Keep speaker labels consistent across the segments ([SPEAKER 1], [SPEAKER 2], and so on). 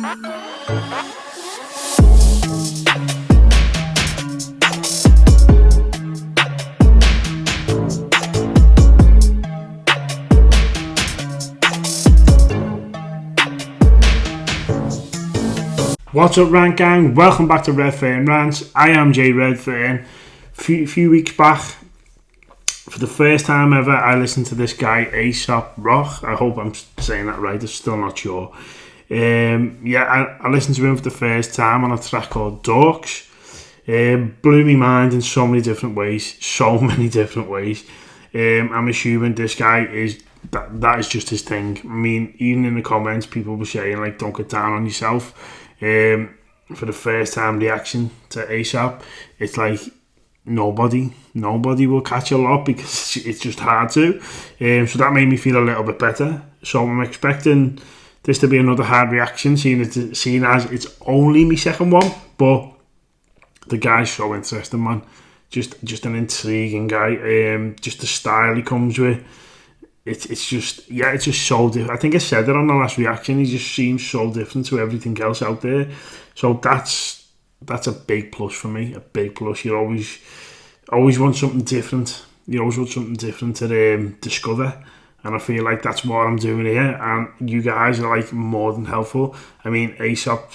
[SPEAKER 1] What's up, Rant Gang? Welcome back to Redfern Rants. I am Jay Redfern. Few weeks back, for the first time ever, I listened to this guy, Aesop Rock. I hope I'm saying that right. I'm still not sure. I listened to him for the first time on a track called Dorks. Blew my mind in so many different ways. I'm assuming this guy is that is just his thing. I mean, even in the comments, people were saying like, "Don't get down on yourself." For the first time reaction to Aesop, it's like nobody will catch a lot because it's just hard to. So that made me feel a little bit better. So I'm expecting this to be another hard reaction, seeing as it's only my second one, but the guy's so interesting, man. Just an intriguing guy. Just the style he comes with. It's just so different. I think I said it on the last reaction. He just seems so different to everything else out there. So that's a big plus for me. A big plus. You always want something different. You always want something different to discover. And I feel like that's what I'm doing here. And you guys are like more than helpful. I mean, Aesop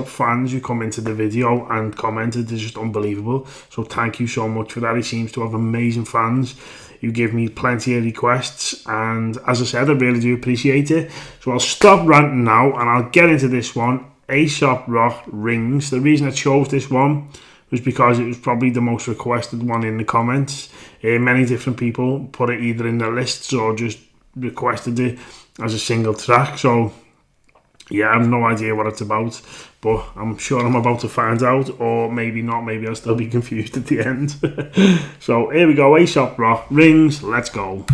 [SPEAKER 1] fans who come into the video and commented is just unbelievable. So thank you so much for that. He seems to have amazing fans. You give me plenty of requests, and as I said, I really do appreciate it. So I'll stop ranting now and I'll get into this one. Aesop Rock, Rings. The reason I chose this one was because it was probably the most requested one in the comments. Many different people put it either in the lists or just requested it as a single track. So yeah, I have no idea what it's about, but I'm sure I'm about to find out, or maybe not. Maybe I'll still be confused at the end. So here we go, Aesop Rock, Rings, let's go.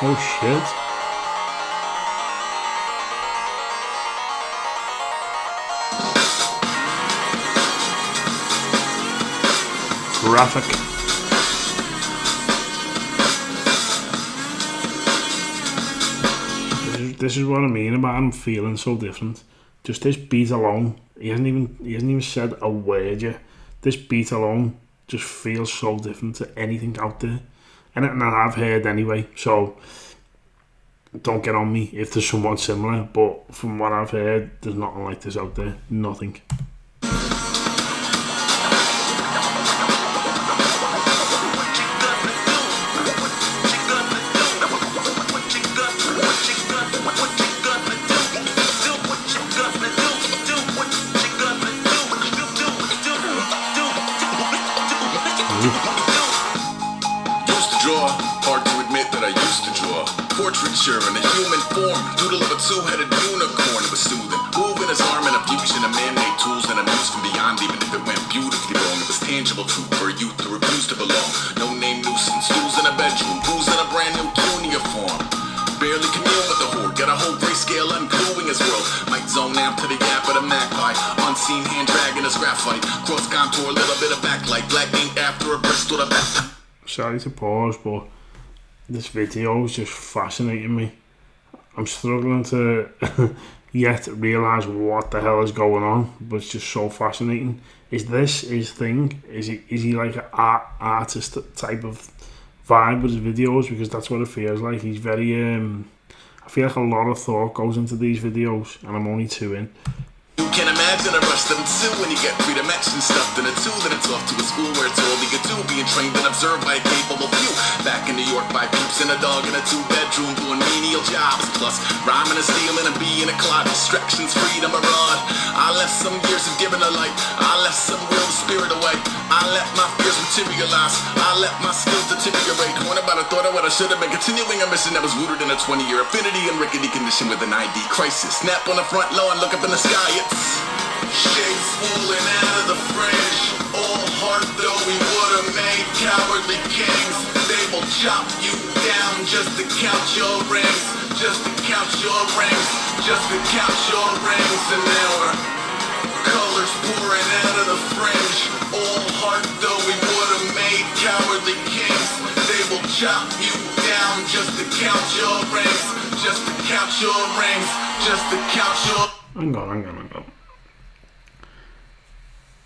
[SPEAKER 1] Oh shit. Graphic. This is what I mean about him feeling so different. Just this beat alone. He hasn't even said a word yet. This beat alone just feels so different to anything out there. Anything that I've heard anyway, so don't get on me if there's someone similar, but from what I've heard, there's nothing like this out there. Nothing.
[SPEAKER 2] Portraiture in a human form, doodle of a two-headed unicorn. It was soothing, moving his arm in a fusion of man-made tools and amused from beyond. Even if it went beautifully wrong, it was tangible truth for a youth to refuse to belong. No name nuisance, stools in a bedroom, booze in a brand new uniform. Barely commune with the horde, got a whole grayscale ungluing his world. Might zone out to the gap of the magpie, unseen hand dragging his graphite. Cross contour, a little bit of backlight, black ink after a burst or a back.
[SPEAKER 1] Sorry to pause, but this video is just fascinating me. I'm struggling to yet realise what the hell is going on, but it's just so fascinating. Is this his thing? Is he like an artist type of vibe with his videos? Because that's what it feels like. He's very I feel like a lot of thought goes into these videos, and I'm only 2 in.
[SPEAKER 2] You can imagine a rush them too when you get 3 dimensions stuffed in a 2 that it's off to a school where it's all you could do, being trained and observed by a capable few. Back in New York by peeps and a dog in a 2-bedroom doing menial jobs, plus rhyming and stealing and being a clock, distractions, freedom, a rod. I left some years of giving a light, I left some real spirit away, I let my fears materialize, I let my skills deteriorate. One about a thought of what I should have been, continuing a mission that was rooted in a 20-year affinity and rickety condition with an ID crisis. Snap on the front lawn, look up in the sky, shades falling out of the fringe. All heart though we would've made cowardly kings. They will chop you down just to count your rings. Just to count your rings. Just to count your rings. And there were colors pouring out of the fringe. All heart though we would have made cowardly kings. They will chop you down just to count your rings. Just to count your rings. Just to count your...
[SPEAKER 1] Hang on.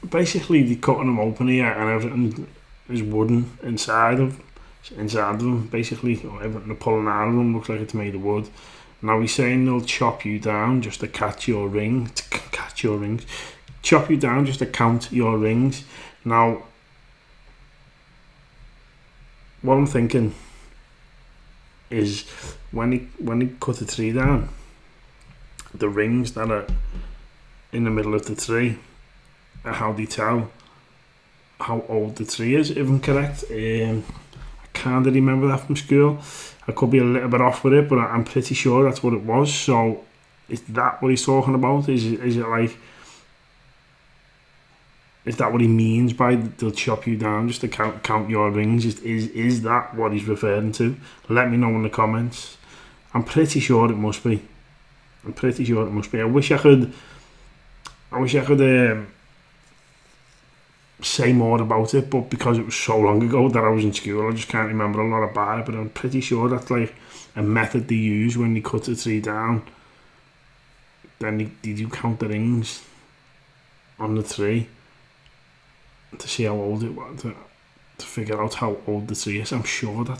[SPEAKER 1] Basically, they're cutting them open here, and everything is wooden inside of them. Basically, everything they're pulling out of them looks like it's made of wood. Now he's saying they'll chop you down just to catch your rings. Chop you down just to count your rings. Now, what I'm thinking is when he cut the tree down, the rings that are in the middle of the tree are how they tell how old the tree is, if I'm correct. I kind of remember that from school. I could be a little bit off with it, but I'm pretty sure that's what it was. So is that what he's talking about? Is it like, is that what he means by they'll chop you down just to count your rings? Is that what he's referring to? Let me know in the comments. I'm pretty sure it must be. I wish I could say more about it, but because it was so long ago that I was in school, I just can't remember a lot about it. But I'm pretty sure that's like a method they use when they cut the tree down. Then they do count the rings on the tree to see how old it was, to figure out how old the tree is. I'm sure.
[SPEAKER 2] Rings.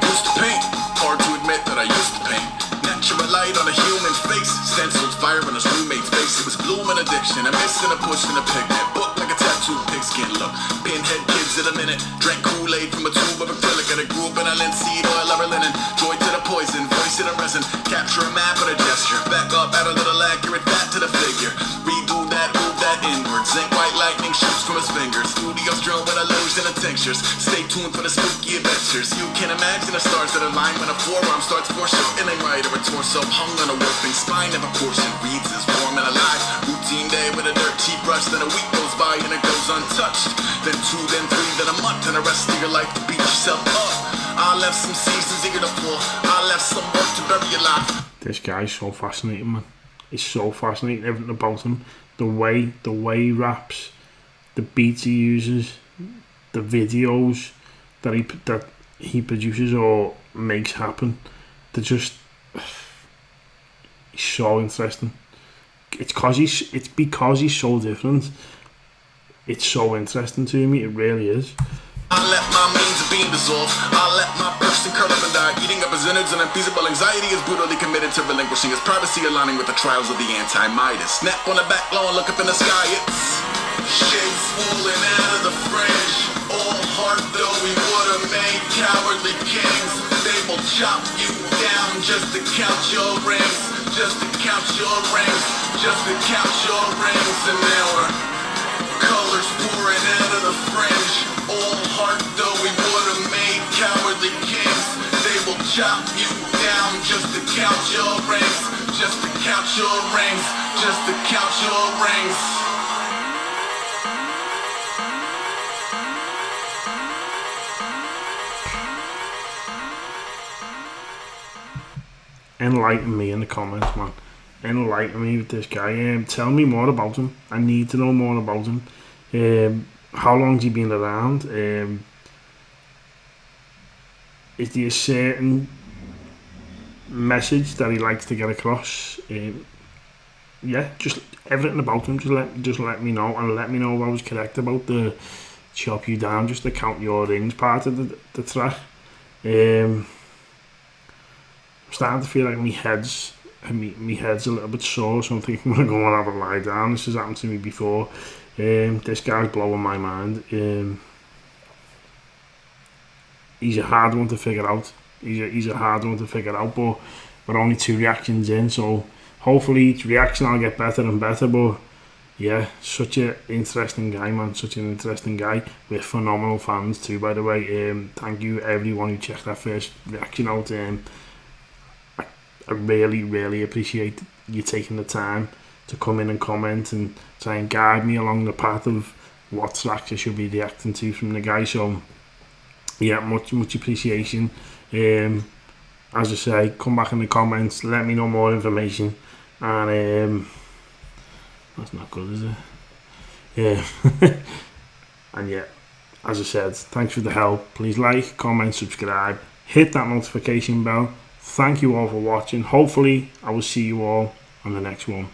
[SPEAKER 2] Used to paint. Hard to admit that I used to paint. Natural light on a human face. Stenciled fire on his roommate's face. It was gloom and addiction. A missing a push and a pigment. Book like a tattooed pigskin look. Pinhead kids in a minute. Drank Kool-Aid from a tube of acrylic. And I grew up in a linseed oil ever linen. Joy to the poison. Voice in a resin. Capture a map with a gesture. Back up, add a little accurate fat to the figure. Redo that, move that inward. Zinc white lightning shoots from his fingers. Studios drone with illusion and tinctures. Stay tuned for the spooky adventures. You can imagine the stars that align when a forearm starts foreshortening right, or a torso hung on a warping spine of a portion reads as warm and alive. Routine day with a dirt cheap brush. Then a week goes by and it goes untouched. Then 2, then 3, then a month, and the rest of your life to beat yourself up. I left some seasons eager to fall. I left some work to bury your life.
[SPEAKER 1] This guy's so fascinating, man. It's so fascinating, everything about him. The way he raps, the beats he uses, the videos that he produces or makes happen. They're just, he's so interesting. It's because he's so different. It's so interesting to me. It really is.
[SPEAKER 2] I let my means of being dissolve. I let my person curl up and die, eating up his innards and unfeasible anxiety is brutally committed to relinquishing his privacy, aligning with the trials of the anti-Midas. Snap on the back lawn, look up in the sky, it's shades falling out of the fringe. All heart though we would have made cowardly kings. They will chop you down just to count your rings. Just to count your rings. Just to count your rings. And there were colors pouring out of the fringe. All heart though we would have made cowardly kings. They will chop you down just to count your rings. Just to count your rings. Just to count your rings.
[SPEAKER 1] Enlighten me in the comments, man. Enlighten me with this guy. Tell me more about him. I need to know more about him. How long's he been around? Is there a certain message that he likes to get across? Yeah, just everything about him. Just let me know, and let me know if I was correct about the chop you down just to count your rings part of the track. I'm starting to feel like my head's a little bit sore, so I'm thinking I'm going to go and have a lie down. This has happened to me before. This guy's blowing my mind. He's a hard one to figure out. He's a hard one to figure out, but we're only 2 reactions in, so hopefully each reaction I'll get better and better. But yeah, such an interesting guy, man. Such an interesting guy with phenomenal fans too, by the way. Thank you everyone who checked that first reaction out. I really appreciate you taking the time to come in and comment and try and guide me along the path of what tracks I should be reacting to from the guy. So yeah, much appreciation. As I say, come back in the comments, let me know more information, and that's not good, is it? Yeah. And yeah, as I said, thanks for the help. Please like, comment, subscribe, hit that notification bell. Thank you all for watching. Hopefully I will see you all on the next one.